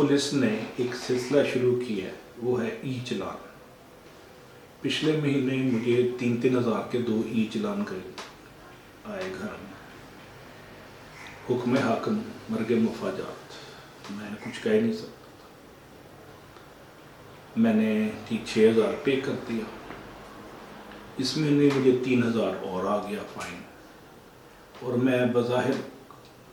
Police ने एक सिलसिला शुरू किया है, वो है ई चलान। पिछले महीने मुझे 3-3 हज़ार के 2 ई चलान आए घर में। हुक्म हाकम मर्ग मुफाजात, मैं कुछ कह नहीं सकता। मैंने ठीक 6,000 पे कर दिया। इस महीने मुझे 3,000 और आ गया फाइन। और मैं बज़ाहिर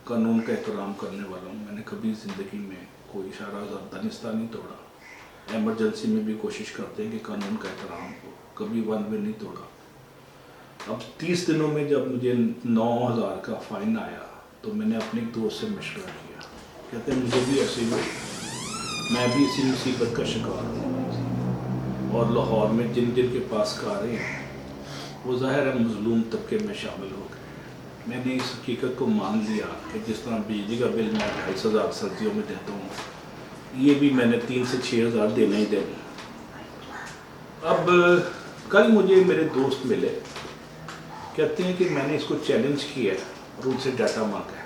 कानून का एहतराम करने वाला हूँ। मैंने कभी ज़िंदगी में कोई इशारा दानिस्ता नहीं तोड़ा। एमरजेंसी में भी कोशिश करते हैं कि कानून का एहतराम हो, कभी वन वे नहीं तोड़ा। अब 30 दिनों में जब मुझे 9,000 का फ़ाइन आया तो मैंने अपने एक दोस्त से मशवरा किया। कहते हैं मुझे भी ऐसे ही हुआ, मैं भी इसी मुसीबत का शिकार हूँ। और लाहौर में जिन जिन के पास कारें हैं वो ज़ाहिर है मज़लूम तबके में शामिल हो गए। मैंने इस हकीकत को मान लिया कि जिस तरह बिजली का बिल मैं 2,500 सर्दियों में देता हूँ, ये भी मैंने 3 से 6,000 देना ही देना। अब कल मुझे मेरे दोस्त मिले, कहते हैं कि मैंने इसको चैलेंज किया और उनसे डाटा मांगा है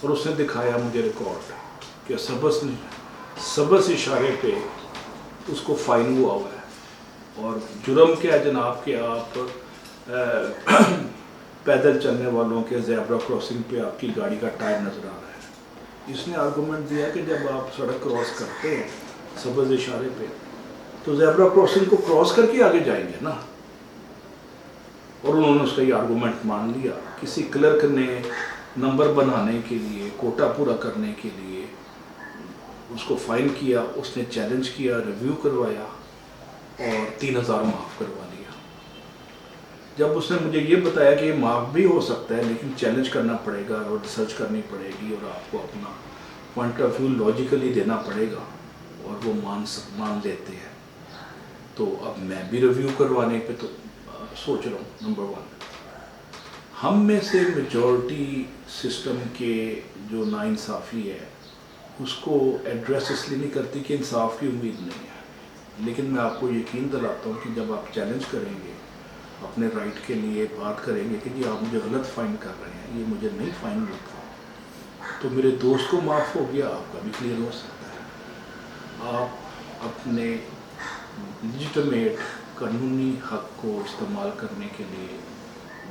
और उसने दिखाया मुझे रिकॉर्ड कि सबस इशारे पे उसको फ़ाइन हुआ है। और जुर्म क्या है जनाब कि आप पैदल चलने वालों के ज़ेब्रा क्रॉसिंग पे आपकी गाड़ी का टायर नज़र आ रहा है। इसने आर्गूमेंट दिया कि जब आप सड़क क्रॉस करते हैं सबज इशारे पे तो ज़ेब्रा क्रॉसिंग को क्रॉस करके आगे जाएंगे ना। और उन्होंने उसका ये आर्गूमेंट मान लिया। किसी क्लर्क ने नंबर बनाने के लिए, कोटा पूरा करने के लिए उसको फ़ाइन किया, उसने चैलेंज किया, रिव्यू करवाया और 3,000 माफ़ करवा लिया। जब उसने मुझे ये बताया कि ये माफ़ भी हो सकता है लेकिन चैलेंज करना पड़ेगा और रिसर्च करनी पड़ेगी और आपको अपना पॉइंट ऑफ व्यू लॉजिकली देना पड़ेगा, और वो मान लेते हैं, तो अब मैं भी रिव्यू करवाने पे तो सोच रहा हूँ। नंबर 1, हम में से मेजॉरिटी सिस्टम के जो नाइंसाफ़ी है उसको एड्रेस इसलिए नहीं करती कि इंसाफ की उम्मीद नहीं है। लेकिन मैं आपको यकीन दिलाता हूँ कि जब आप चैलेंज करेंगे, अपने राइट के लिए बात करेंगे कि जी आप मुझे गलत फ़ाइन कर रहे हैं, ये मुझे नहीं फ़ाइन मिलता, तो मेरे दोस्त को माफ़ हो गया, आपका भी क्लियर हो सकता है। आप अपने लेजिटिमेट कानूनी हक़ को इस्तेमाल करने के लिए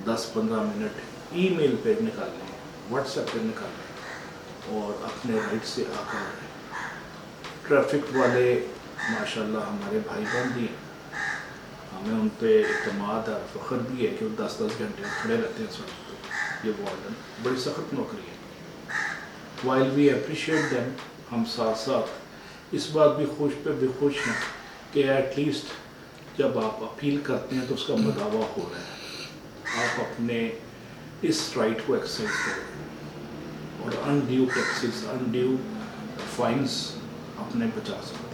10-15 मिनट ईमेल पे निकालें, व्हाट्सएप पे निकालें और अपने राइट से आकर रहें। ट्रैफिक वाले माशाल्लाह हमारे भाई बहन भी, हमें उन पे इत्मीनान है, फ़ख्र भी है कि वो 10-10 घंटे खड़े रहते हैं सड़क पर। ये वार्डन बड़ी सख्त नौकरी है। वाइल वी अप्रिशिएट दैम, हम साथ साथ इस बात भी खुश हैं कि एटलीस्ट जब आप अपील करते हैं तो उसका मदावा हो रहा है। आप अपने इस राइट को एक्सरसाइज करें और अनड्यू टैक्सेस, अनड्यू फाइन्स अपने बचा सकते हैं।